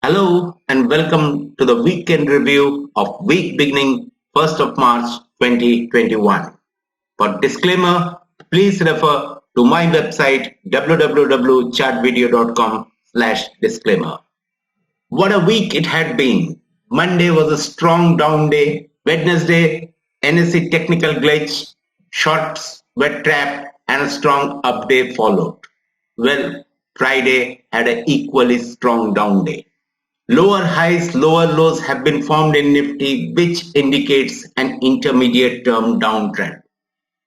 Hello and welcome to the weekend review of week beginning 1st of March 2021. For disclaimer, please refer to my website www.chartvideo.com/disclaimer. What a week it had been. Monday was a strong down day. Wednesday, NSE technical glitch, shorts were trapped and a strong up day followed. Well, Friday had an equally strong down day. Lower highs, lower lows have been formed in Nifty, which indicates an intermediate term downtrend.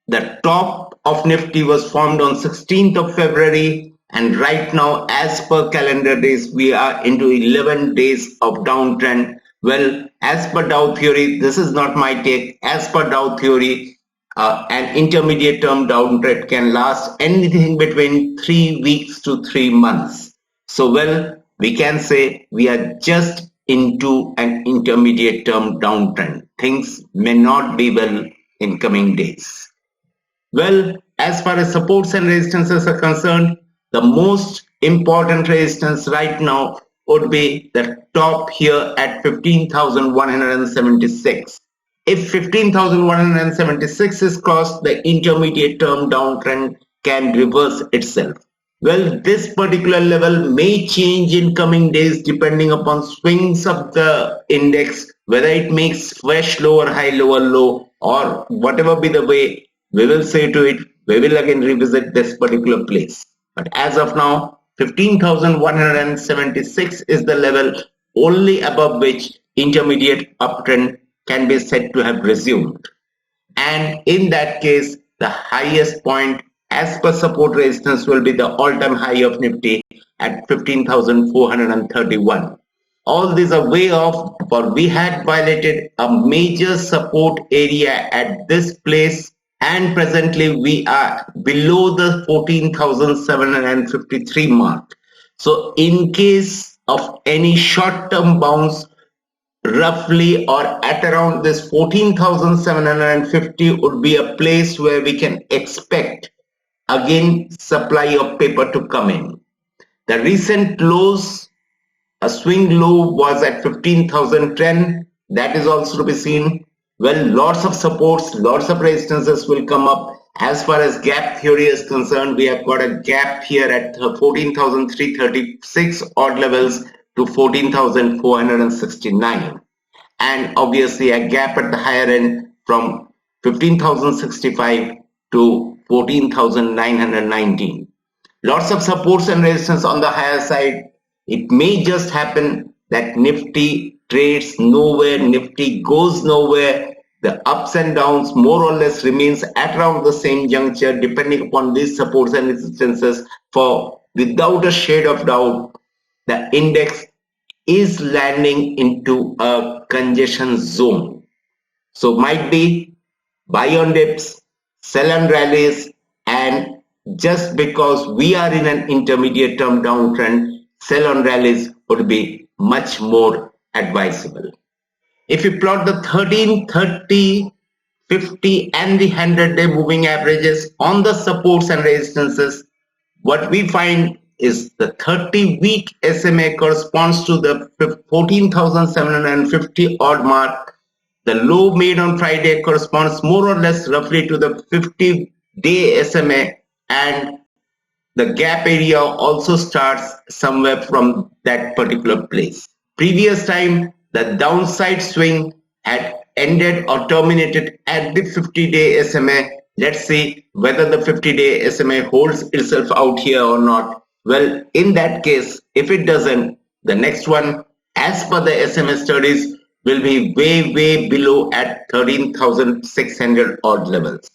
The top of Nifty was formed on 16th of February, and right now, as per calendar days, we are into 11 days of downtrend. Well, as per Dow theory, this is not my take. As per Dow theory, an intermediate term downtrend can last anything between 3 weeks to 3 months. So, well, we can say we are just into an intermediate term downtrend. Things may not be well in coming days. Well, as far as supports and resistances are concerned, the most important resistance right now would be the top here at 15,176. If 15,176 is crossed, the intermediate term downtrend can reverse itself. Well, this particular level may change in coming days depending upon swings of the index, whether it makes fresh lower high, lower low, or whatever be the way, we will say to it, we will again revisit this particular place. But as of now, 15,176 is the level only above which intermediate uptrend can be said to have resumed. And in that case, the highest point as per support resistance will be the all-time high of Nifty at 15,431. All these are way off, for we had violated a major support area at this place, and presently we are below the 14,753 mark. So in case of any short-term bounce, roughly or at around this 14,750 would be a place where we can expect again supply of paper to come in. The recent lows, a swing low was at 15,010. That is also to be seen. Well, lots of supports, lots of resistances will come up. As far as gap theory is concerned, we have got a gap here at 14,336 odd levels to 14,469. And obviously a gap at the higher end from 15,065 to 14,919. Lots of supports and resistance on the higher side. It may just happen that Nifty trades nowhere, Nifty goes nowhere. The ups and downs more or less remains at around the same juncture depending upon these supports and resistances. For without a shade of doubt, the index is landing into a congestion zone. So might be buy on dips, sell on rallies, and just because we are in an intermediate term downtrend, sell on rallies would be much more advisable. If you plot the 13, 30, 50 and the 100-day moving averages on the supports and resistances, what we find is the 30-week SMA corresponds to the 14,750 odd mark. The low made on Friday corresponds more or less roughly to the 50-day SMA, and the gap area also starts somewhere from that particular place. Previous time, the downside swing had ended or terminated at the 50-day SMA. Let's see whether the 50-day SMA holds itself out here or not. Well, in that case, if it doesn't, the next one, as per the SMA studies, will be way below at 13,600 odd levels.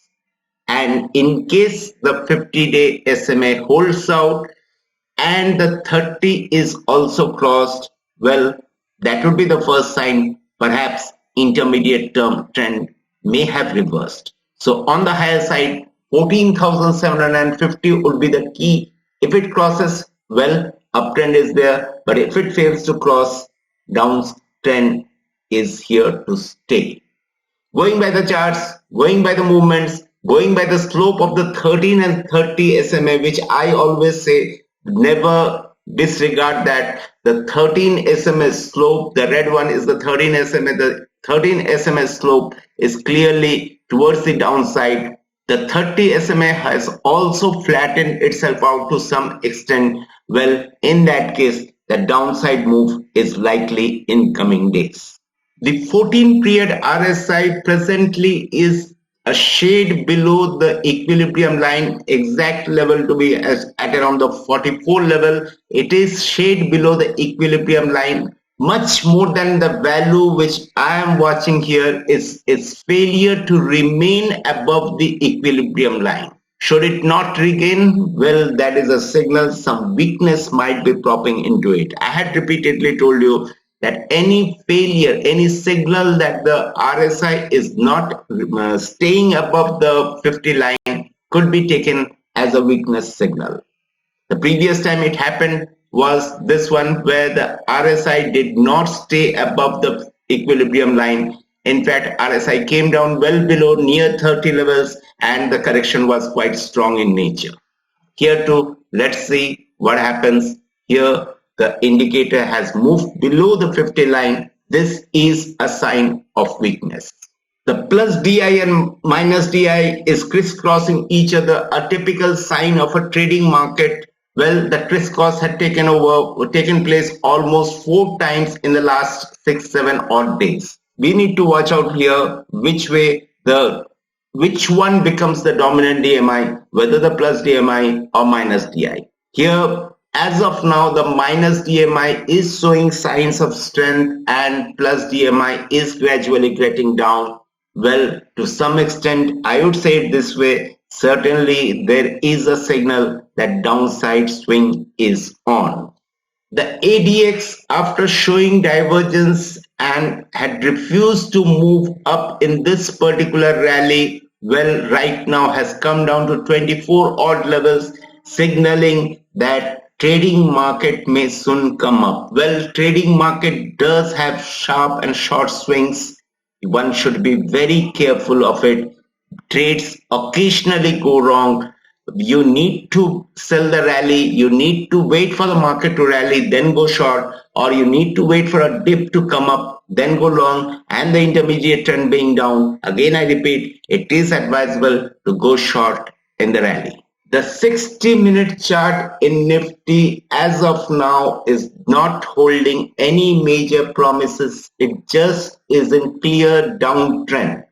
And in case the 50-day SMA holds out and the 30 is also crossed, well, that would be the first sign perhaps intermediate term trend may have reversed. So on the higher side, 14,750 would be the key. If it crosses, well, uptrend is there, but if it fails to cross, downtrend is here to stay. Going by the charts, going by the movements, going by the slope of the 13 and 30 SMA, which I always say never disregard that the 13 SMS slope, the red one is the 13 SMA, the 13 SMS slope is clearly towards the downside. The 30 SMA has also flattened itself out to some extent. Well, in that case, the downside move is likely in coming days. The 14 period RSI presently is a shade below the equilibrium line, exact level to be at around the 44 level. It is shade below the equilibrium line, much more than the value which I am watching here is its failure to remain above the equilibrium line. Should it not regain, well, that is a signal some weakness might be propping into it. I had repeatedly told you that any failure, any signal that the RSI is not staying above the 50 line could be taken as a weakness signal. The previous time it happened was this one where the RSI did not stay above the equilibrium line. In fact, RSI came down well below near 30 levels and the correction was quite strong in nature. Here too, let's see what happens. Here the indicator has moved below the 50 line. This is a sign of weakness. The plus DI and minus DI is crisscrossing each other, a typical sign of a trading market. Well, the crisscross had taken place almost 4 times in the last 6-7 odd days. We need to watch out here which one becomes the dominant DMI, whether the plus DMI or minus DI. Here, as of now, the minus DMI is showing signs of strength and plus DMI is gradually getting down. Well, to some extent, I would say it this way, certainly there is a signal that downside swing is on. The ADX, after showing divergence and had refused to move up in this particular rally, well, right now has come down to 24 odd levels, signaling that trading market may soon come up. Well, trading market does have sharp and short swings. One should be very careful of it. Trades occasionally go wrong. You need to sell the rally. You need to wait for the market to rally, then go short, or you need to wait for a dip to come up, then go long, and the intermediate trend being down. Again, I repeat, it is advisable to go short in the rally. The 60-minute chart in Nifty as of now is not holding any major promises. It just is in clear downtrend.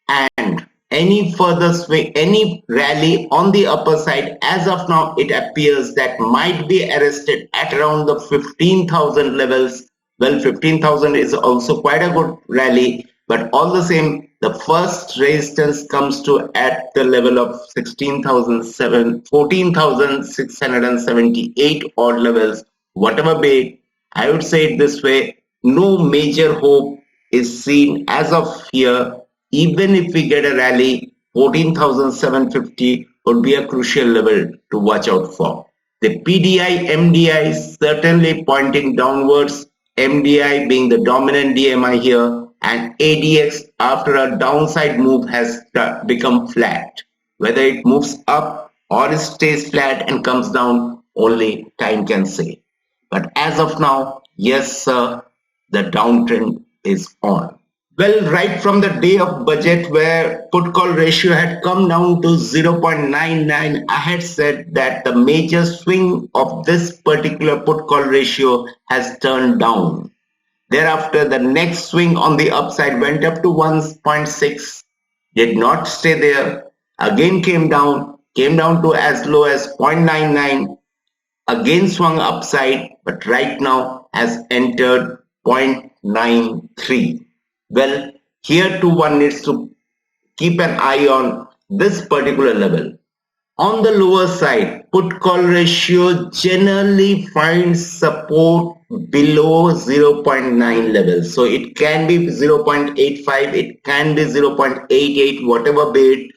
And any further swing, any rally on the upper side, as of now, it appears that might be arrested at around the 15,000 levels. Well, 15,000 is also quite a good rally, but all the same, the first resistance comes to at the level of 14,678 odd levels. Whatever be it, I would say it this way, no major hope is seen as of here. Even if we get a rally, 14,750 would be a crucial level to watch out for. The PDI, MDI is certainly pointing downwards, MDI being the dominant DMI here, and ADX after a downside move has become flat. Whether it moves up or it stays flat and comes down, only time can say. But as of now, yes sir, the downtrend is on. Well, right from the day of budget where put call ratio had come down to 0.99, I had said that the major swing of this particular put call ratio has turned down. Thereafter, the next swing on the upside went up to 1.6, did not stay there, again came down to as low as 0.99, again swung upside, but right now has entered 0.93. Well, here too one needs to keep an eye on this particular level. On the lower side, put call ratio generally finds support below 0.9 levels. So it can be 0.85, it can be 0.88, whatever be it.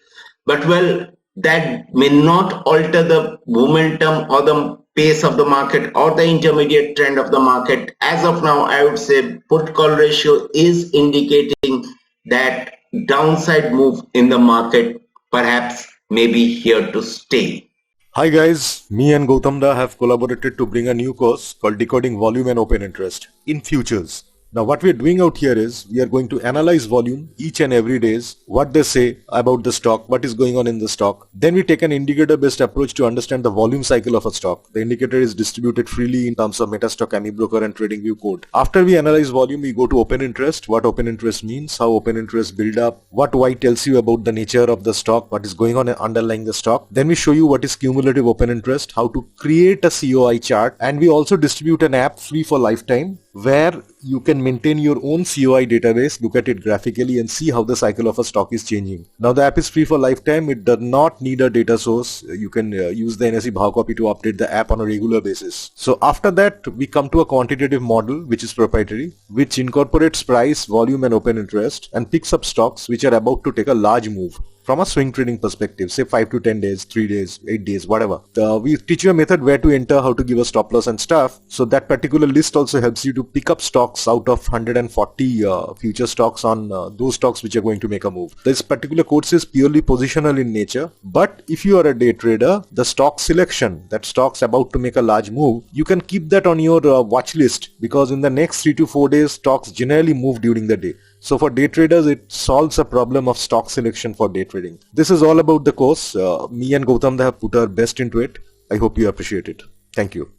But well, that may not alter the momentum or the pace of the market or the intermediate trend of the market. As of now, I would say put call ratio is indicating that downside move in the market perhaps may be here to stay. Hi guys, me and Gautam have collaborated to bring a new course called Decoding Volume and Open Interest in Futures. Now what we are doing out here is we are going to analyze volume each and every days, what they say about the stock, what is going on in the stock. Then we take an indicator based approach to understand the volume cycle of a stock. The indicator is distributed freely in terms of Metastock, AmiBroker and TradingView code. After we analyze volume, we go to open interest, what open interest means, how open interest build up, what Y tells you about the nature of the stock, what is going on underlying the stock. Then we show you what is cumulative open interest, how to create a COI chart, and we also distribute an app free for lifetime where you can maintain your own COI database, look at it graphically and see how the cycle of a stock is changing. Now the app is free for lifetime. It does not need a data source. You can use the NSE Bhav copy to update the app on a regular basis. So after that we come to a quantitative model which is proprietary, which incorporates price, volume and open interest and picks up stocks which are about to take a large move. From a swing trading perspective, say 5 to 10 days, 3 days, 8 days, whatever. We teach you a method where to enter, how to give a stop loss and stuff. So that particular list also helps you to pick up stocks out of 140 future stocks on those stocks which are going to make a move. This particular course is purely positional in nature. But if you are a day trader, the stock selection, that stock's about to make a large move, you can keep that on your watch list because in the next 3 to 4 days, stocks generally move during the day. So for day traders, it solves a problem of stock selection for day trading. This is all about the course. Me and Gautam have put our best into it. I hope you appreciate it. Thank you.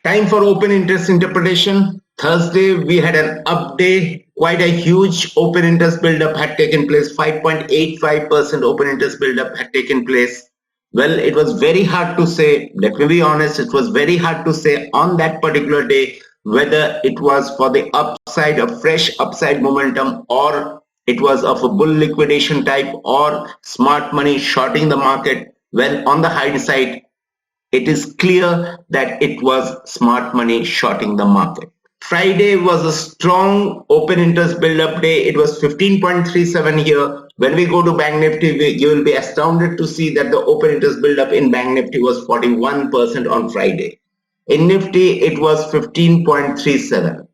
Time for open interest interpretation. Thursday, we had an up day. Quite a huge open interest buildup had taken place. 5.85% open interest buildup had taken place. Well, it was very hard to say. Let me be honest. It was very hard to say on that particular day whether it was for the upside, a fresh upside momentum, or it was of a bull liquidation type or smart money shorting the market. Well, on the hindsight, it is clear that it was smart money shorting the market. Friday was a strong open interest build-up day. It was 15.37 here. When we go to Bank Nifty, you will be astounded to see that the open interest build-up in Bank Nifty was 41% on Friday. In Nifty, it was 15.37.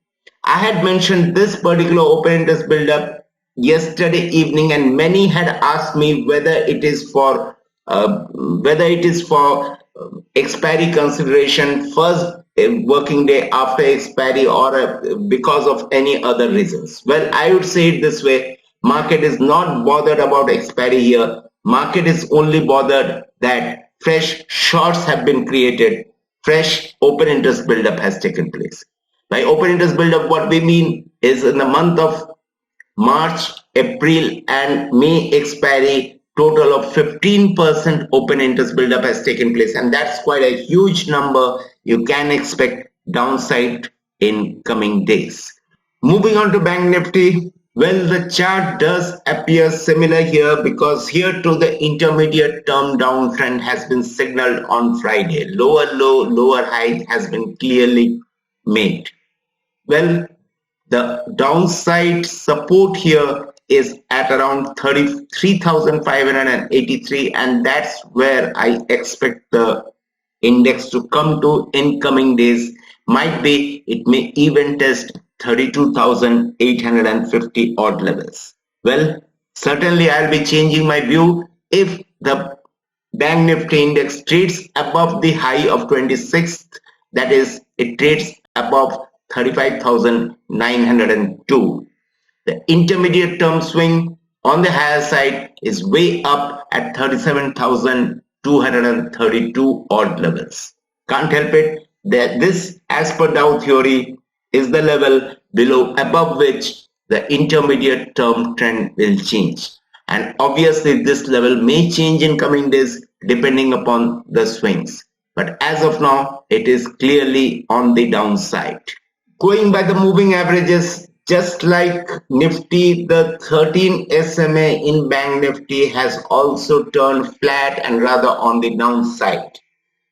I had mentioned this particular open interest build-up yesterday evening, and many had asked me whether it is for expiry consideration, first working day after expiry, or because of any other reasons. Well, I would say it this way: market is not bothered about expiry here. Market is only bothered that fresh shorts have been created. Fresh open interest buildup has taken place. By open interest buildup, what we mean is in the month of March, April and May expiry, total of 15% open interest buildup has taken place, and that's quite a huge number. You can expect downside in coming days. Moving on to Bank Nifty, well, the chart does appear similar here because here to the intermediate term downtrend has been signaled on Friday. Lower low, lower high has been clearly made. Well, the downside support here is at around 33,583, and that's where I expect the index to come to in coming days. Might be it may even test 32,850 odd levels. Well, certainly I'll be changing my view if the Bank Nifty index trades above the high of 26th, that is, it trades above 35,902. The intermediate term swing on the higher side is way up at 37,232 odd levels. Can't help it that this, as per Dow theory, is the level below above which the intermediate term trend will change. And obviously this level may change in coming days depending upon the swings. But as of now, it is clearly on the downside. Going by the moving averages, just like Nifty, the 13 SMA in Bank Nifty has also turned flat and rather on the downside.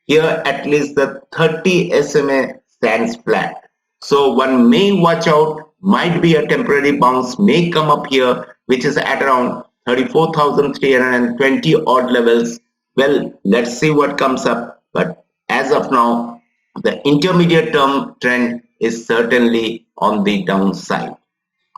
Here at least the 30 SMA stands flat. So one may watch out, might be a temporary bounce, may come up here, which is at around 34,320 odd levels. Well, let's see what comes up. But as of now, the intermediate term trend is certainly on the downside.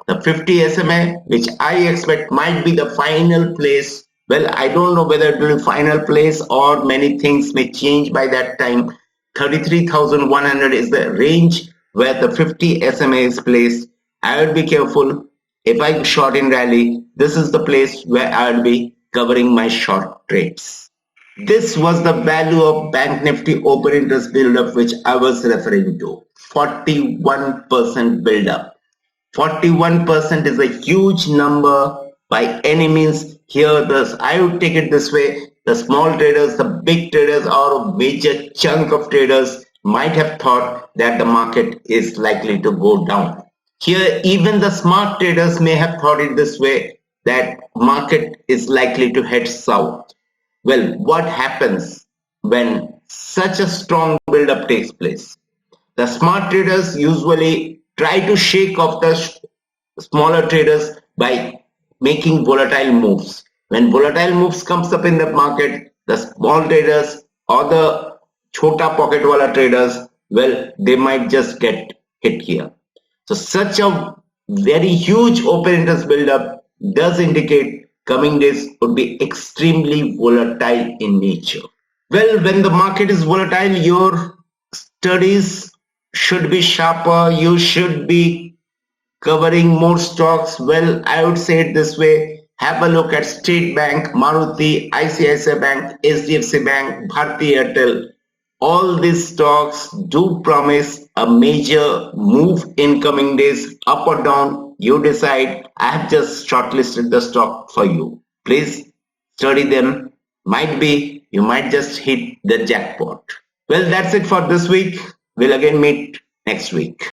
The 50 SMA, which I expect might be the final place Well, I don't know whether it will be final place or many things may change by that time. 33,100 is the range where the 50 SMA is placed. I would be careful. If I short in rally, this is the place where I will be covering my short trades. This was the value of Bank Nifty open interest build-up which I was referring to. 41% build-up. 41% is a huge number by any means. Here, I would take it this way. The small traders, the big traders, or a major chunk of traders might have thought that the market is likely to go down. Here, even the smart traders may have thought it this way, that market is likely to head south. Well, what happens when such a strong build-up takes place? The smart traders usually try to shake off the smaller traders by making volatile moves. When volatile moves comes up in the market, the small traders or the chota pocket wala traders, well, they might just get hit here. So such a very huge open interest buildup does indicate coming days would be extremely volatile in nature. Well, when the market is volatile, your studies should be sharper. You should be covering more stocks. Well, I would say it this way. Have a look at State Bank, Maruti, ICICI Bank, HDFC Bank, Bharti Airtel. All these stocks do promise a major move in coming days, up or down. You decide. I have just shortlisted the stock for you. Please study them. Might be you might just hit the jackpot. Well, that's it for this week. We'll again meet next week.